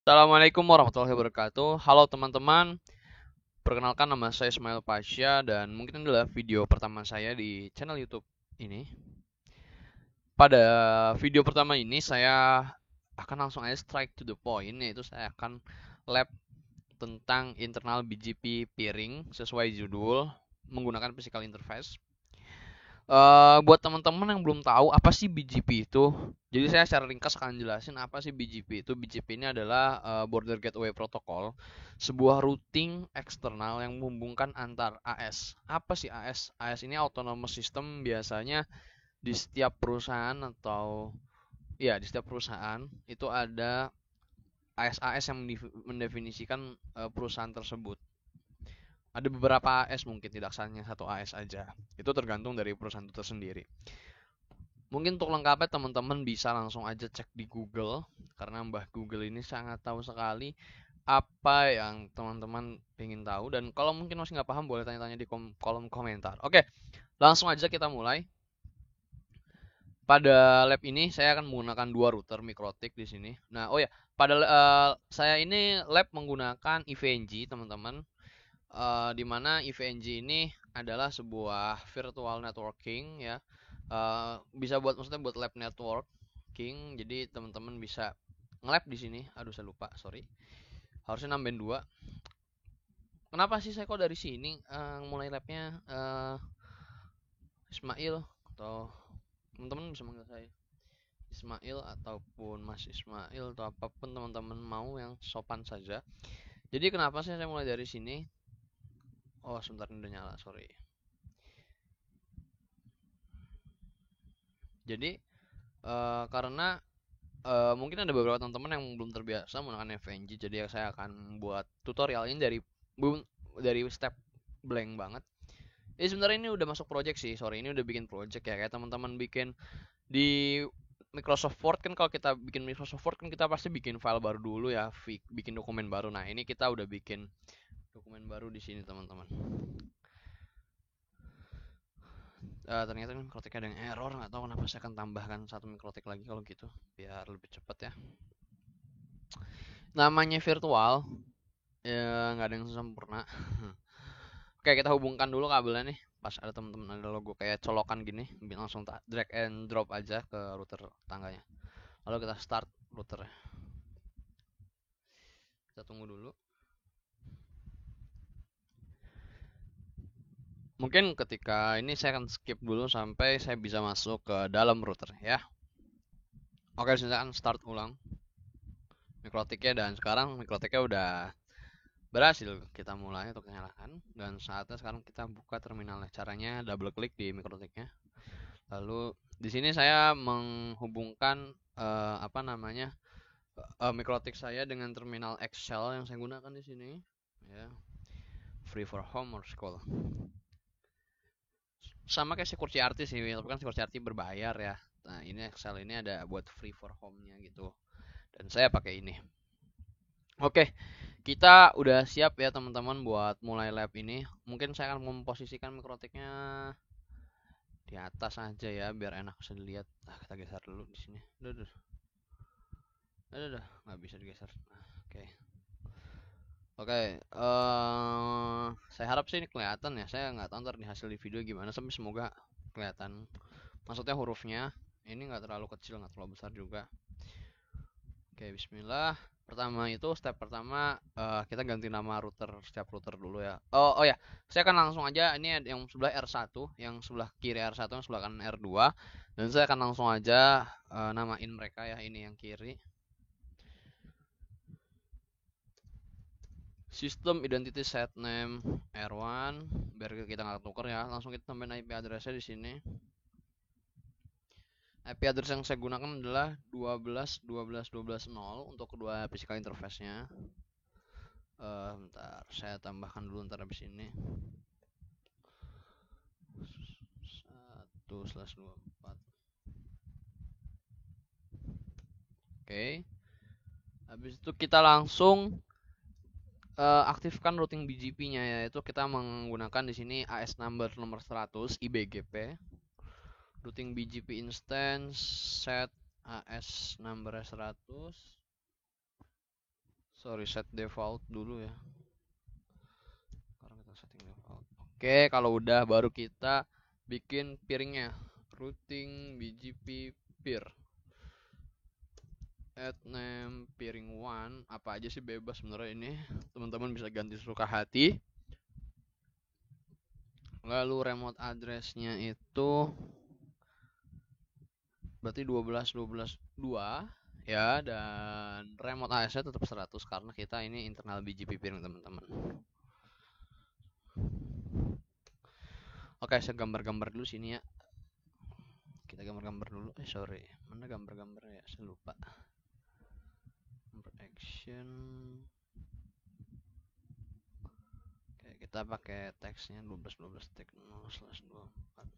Assalamualaikum warahmatullahi wabarakatuh. Halo teman-teman, perkenalkan nama saya Ismail Pasha dan mungkin ini adalah video pertama saya di channel YouTube ini. Pada video pertama ini saya akan langsung aja strike to the point, yaitu saya akan lab tentang internal BGP peering sesuai judul menggunakan physical interface. Buat teman-teman yang belum tahu apa sih BGP itu, jadi saya secara ringkas akan jelasin apa sih BGP itu. BGP ini adalah Border Gateway Protocol, sebuah routing eksternal yang menghubungkan antar AS. Apa sih AS? AS ini autonomous system, biasanya di setiap perusahaan atau ya di setiap perusahaan itu ada AS-AS yang mendefinisikan perusahaan tersebut. Ada beberapa AS, mungkin tidak hanya satu AS aja. Itu tergantung dari perusahaan itu tersendiri. Mungkin untuk lengkapnya teman-teman bisa langsung aja cek di Google, karena Mbah Google ini sangat tahu sekali apa yang teman-teman ingin tahu, dan kalau mungkin masih nggak paham boleh tanya-tanya di kolom komentar. Oke, langsung aja kita mulai. Pada lab ini saya akan menggunakan dua router MikroTik di sini. Nah, oh ya, pada saya ini lab menggunakan EVNG, teman-teman. Di mana EVNG ini adalah sebuah virtual networking ya. Bisa buat, maksudnya buat lab networking. Jadi teman-teman bisa nge-lab di sini. Aduh, saya lupa, sorry. Harusnya nambahin dua. Kenapa sih saya kok dari sini mulai labnya Ismail, atau teman-teman bisa manggil saya Ismail ataupun Mas Ismail atau apapun teman-teman mau yang sopan saja. Jadi kenapa sih saya mulai dari sini? Oh, sebentar, ini udah nyala, sorry. Jadi karena mungkin ada beberapa teman-teman yang belum terbiasa menggunakan FNG, jadi saya akan buat tutorial ini dari step blank banget. Ini sebenarnya ini udah masuk project sih, sorry, ini udah bikin project ya, kayak teman-teman bikin di Microsoft Word kan. Kalau kita bikin Microsoft Word kan kita pasti bikin file baru dulu ya, bikin dokumen baru. Nah, ini kita udah bikin dokumen baru di sini, teman-teman. Ternyata ini mikrotik ada yang error, nggak tahu kenapa. Saya akan tambahkan satu mikrotik lagi kalau gitu biar lebih cepat ya. Namanya virtual ya, nggak ada yang sempurna. Oke, kita hubungkan dulu kabelnya nih. Pas ada teman-teman ada logo kayak colokan gini, langsung drag and drop aja ke router tangganya. Lalu kita start routernya. Kita tunggu dulu. Mungkin ketika ini saya akan skip dulu sampai saya bisa masuk ke dalam router ya. Oke, saya akan start ulang mikrotiknya, dan sekarang mikrotiknya udah berhasil kita mulai untuk nyalakan, dan saatnya sekarang kita buka terminalnya. Caranya double klik di mikrotiknya. Lalu di sini saya menghubungkan apa namanya mikrotik saya dengan terminal Excel yang saya gunakan di sini ya. Free for home or school. Sama kayak security artist sih, tapi kan security artist berbayar ya. Nah, ini Excel ini ada buat free for home-nya gitu. Dan saya pakai ini. Oke, kita udah siap ya teman-teman buat mulai lab ini. Mungkin saya akan memposisikan mikrotiknya di atas aja ya biar enak bisa dilihat. Nah, kita geser dulu di sini. Udah, nggak bisa digeser. Nah, oke. Oke, saya harap sih ini kelihatan ya. Saya nggak tahu ntar di hasil di video gimana, tapi semoga kelihatan. Maksudnya hurufnya ini nggak terlalu kecil, nggak terlalu besar juga. Oke, Bismillah. Pertama itu step pertama, kita ganti nama router, setiap router dulu ya. Oh ya, saya akan langsung aja. Ini yang sebelah R1, yang sebelah kiri R1, yang sebelah kanan R2, dan saya akan langsung aja namain mereka ya. Ini yang kiri. System identity set name R1, biar kita nggak tuker ya. Langsung kita tambahin IP addressnya di sini. IP address yang saya gunakan adalah 12.12.12.0 untuk kedua physical interface-nya. Bentar, saya tambahkan dulu ntar habis ini. 1/24. Oke. Habis itu kita langsung aktifkan routing BGP-nya, yaitu kita menggunakan di sini AS number nomor 100 IBGP. Routing BGP instance set AS number 100. Sorry, set default dulu ya. Sekarang kita setting default. Oke, kalau udah baru kita bikin piringnya. Routing BGP peer. Add name piring 1, apa aja sih bebas sebenarnya ini. Teman-teman bisa ganti suka hati. Lalu remote address-nya itu berarti 12 ya, dan remote AS-nya tetap 100 karena kita ini internal BGP piring teman-teman. Oke, saya gambar-gambar dulu sini ya. Kita gambar-gambar dulu. Sorry, mana gambar-gambarnya ya? Saya lupa. Gambar action. Oke, kita pakai teksnya 12 tag 0/24.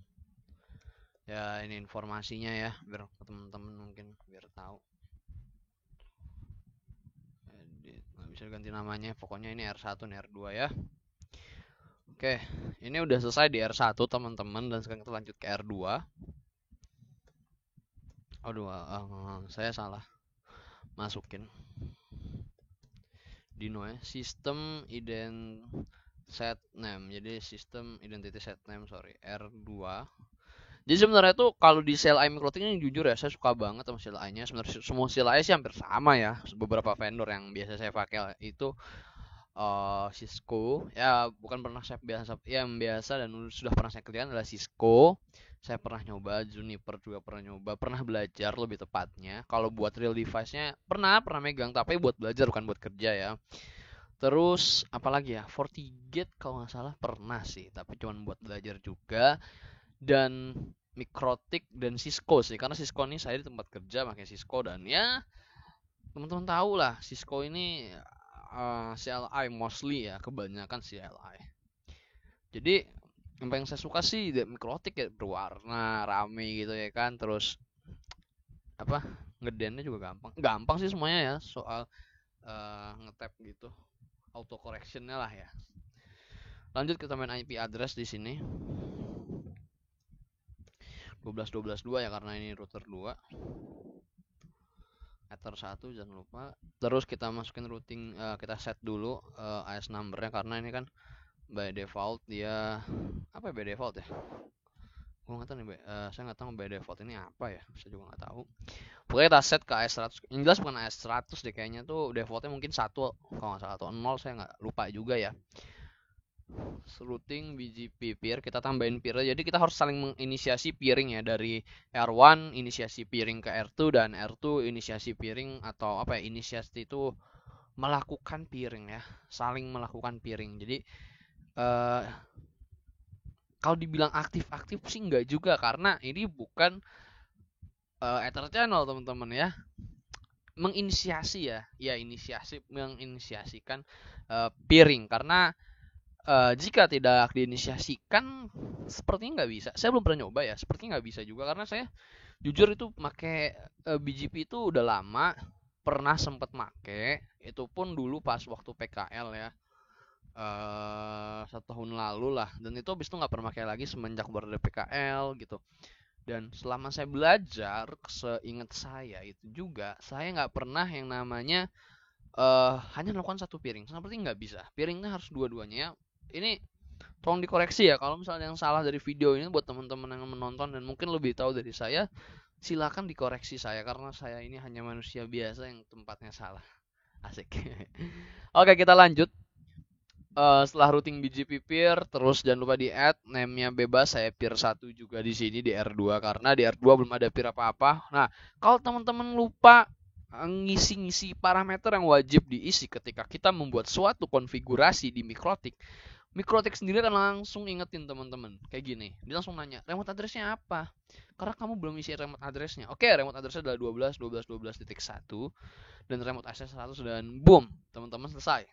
Ya, ini informasinya ya, biar teman-teman mungkin biar tahu. Edit, nggak bisa ganti namanya, pokoknya ini R1 dan R2 ya. Oke, ini udah selesai di R1 teman-teman, dan sekarang kita lanjut ke R2. Aduh, saya salah masukin Dino ya, sistem ident set name. Jadi sistem identity set name, sorry, R2. Jadi sebenarnya tuh kalau di CLI MikroTik ini jujur ya, saya suka banget sama CLI-nya. Sebenarnya semua CLI sih hampir sama ya. Beberapa vendor yang biasa saya pakai itu Cisco. Ya, bukan pernah saya biasa, yang biasa dan sudah pernah saya kerjakan adalah Cisco. Saya pernah nyoba Juniper, juga pernah nyoba, pernah belajar lebih tepatnya. Kalau buat real device-nya pernah megang, tapi buat belajar bukan buat kerja ya. Terus apalagi ya, FortiGate kalau nggak salah pernah sih, tapi cuma buat belajar juga. Dan MikroTik dan Cisco sih, karena Cisco ini saya di tempat kerja pakai Cisco, dan ya teman-teman tahu lah Cisco ini CLI mostly ya, kebanyakan CLI. Jadi yang paling saya suka sih MikroTik ya, berwarna, rame gitu ya kan, terus apa, ngedennya juga gampang sih semuanya ya, soal ngetap gitu, auto correctionnya lah ya. Lanjut kita main IP address di sini. 12.12.2 ya, karena ini router 2. Ether 1 jangan lupa. Terus kita masukin routing, kita set dulu AS numbernya, karena ini kan by default dia apa ya, by default ya. Gue nggak tahu nih, saya nggak tahu by default ini apa ya, saya juga nggak tahu. Pokoknya kita set ke AS100. Yang jelas bukan AS100 deh kayaknya, tuh defaultnya mungkin 1 kalau nggak salah, atau 0, saya nggak lupa juga ya. Routing BGP peer, kita tambahin peer, jadi kita harus saling menginisiasi peering ya, dari R1 inisiasi peering ke R2, dan R2 inisiasi peering, atau apa ya, inisiasi itu melakukan peering ya, saling melakukan peering. Jadi kalau dibilang aktif-aktif sih enggak juga, karena ini bukan Ether channel teman-teman ya. Menginisiasi ya, menginisiasikan peering, karena jika tidak diinisiasikan sepertinya nggak bisa. Saya belum pernah nyoba ya, sepertinya nggak bisa juga, karena saya jujur itu pakai BGP itu udah lama. Pernah sempet make, itu pun dulu pas waktu PKL ya, 1 tahun lalu lah, dan itu habis itu nggak pernah pakai lagi semenjak baru ada PKL gitu. Dan selama saya belajar, seingat saya itu juga, saya nggak pernah yang namanya hanya melakukan satu piring. Seperti nggak bisa. Piringnya harus dua-duanya ya. Ini tolong dikoreksi ya kalau misalnya yang salah dari video ini, buat teman-teman yang menonton dan mungkin lebih tahu dari saya, silakan dikoreksi saya, karena saya ini hanya manusia biasa yang tempatnya salah. Asik. Oke, kita lanjut. Setelah routing BGP peer, terus jangan lupa di add name-nya bebas. Saya peer 1 juga di sini di R2, karena di R2 belum ada peer apa-apa. Nah, kalau teman-teman lupa ngisi-ngisi parameter yang wajib diisi ketika kita membuat suatu konfigurasi di MikroTik, MikroTik sendiri akan langsung ingetin teman-teman kayak gini. Dia langsung nanya, remote address-nya apa? Karena kamu belum isi remote address-nya. Oke, remote address-nya adalah 12.12.12.1 dan remote access 100, dan boom, teman-teman selesai.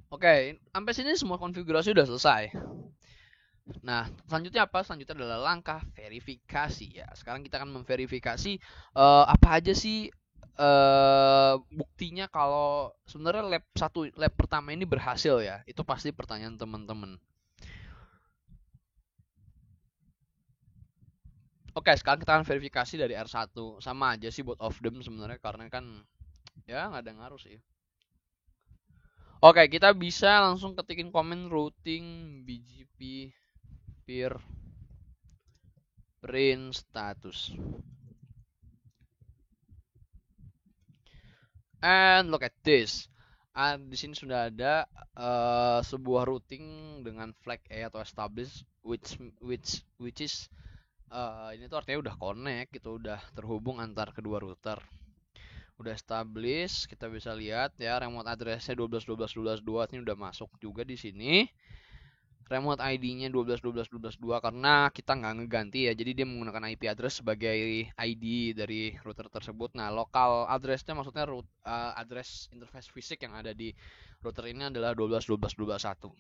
Oke, sampai sini semua konfigurasi udah selesai. Nah, selanjutnya apa? Selanjutnya adalah langkah verifikasi ya. Sekarang kita akan memverifikasi apa aja sih buktinya kalau sebenarnya lab pertama ini berhasil ya. Itu pasti pertanyaan teman-teman. Oke, sekarang kita akan verifikasi dari R1. Sama aja sih both of them sebenarnya, karena kan Ya nggak ada ngaruh sih. Oke, kita bisa langsung ketikin komen routing BGP peer print status. And look at this. Di sini sudah ada sebuah routing dengan flag A atau establish which is ini tuh artinya udah connect gitu, udah terhubung antar kedua router. Udah establish, kita bisa lihat ya remote address-nya 12.12.12.2 ini udah masuk juga di sini. Remote ID-nya 12.12.12.2 karena kita nggak ngeganti ya, jadi dia menggunakan IP address sebagai ID dari router tersebut. Nah, lokal address-nya maksudnya address interface fisik yang ada di router ini adalah 12.12.12.1.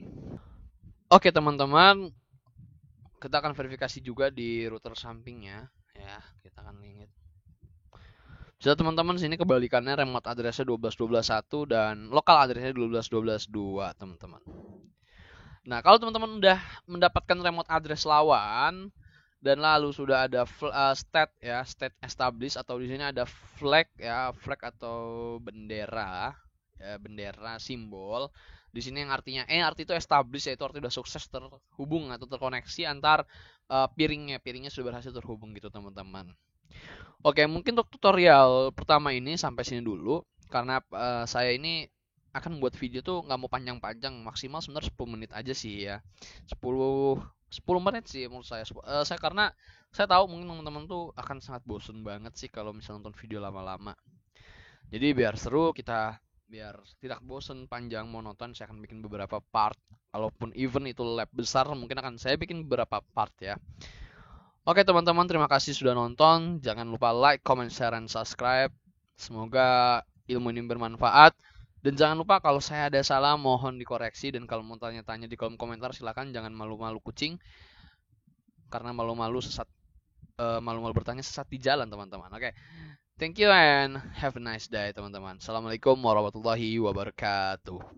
Oke teman-teman, kita akan verifikasi juga di router sampingnya ya, kita akan lihat. Bisa teman-teman sini kebalikannya, remote address-nya 12.12.1 dan lokal address-nya 12.12.2 teman-teman. Nah, kalau teman-teman udah mendapatkan remote address lawan dan lalu sudah ada state ya, state established atau di sini ada flag ya, flag atau bendera ya, bendera simbol. Di sini yang artinya arti itu established, yaitu arti udah sukses terhubung atau terkoneksi antar piringnya sudah berhasil terhubung gitu teman-teman. Oke, mungkin untuk tutorial pertama ini sampai sini dulu karena saya ini akan buat video tuh nggak mau panjang-panjang, maksimal sebenarnya 10 menit aja sih ya. 10 menit sih menurut saya. Karena saya tahu mungkin teman-teman tuh akan sangat bosen banget sih kalau misalnya nonton video lama-lama. Jadi biar seru, biar tidak bosen panjang monoton, saya akan bikin beberapa part. Kalaupun event itu lab besar, mungkin akan saya bikin beberapa part ya. Oke teman-teman, terima kasih sudah nonton. Jangan lupa like, comment, share, dan subscribe. Semoga ilmu ini bermanfaat. Dan jangan lupa kalau saya ada salah mohon dikoreksi. Dan kalau mau tanya-tanya di kolom komentar silakan, jangan malu-malu kucing. Karena malu-malu malu-malu bertanya sesat di jalan teman-teman. Oke, thank you and have a nice day teman-teman. Assalamualaikum warahmatullahi wabarakatuh.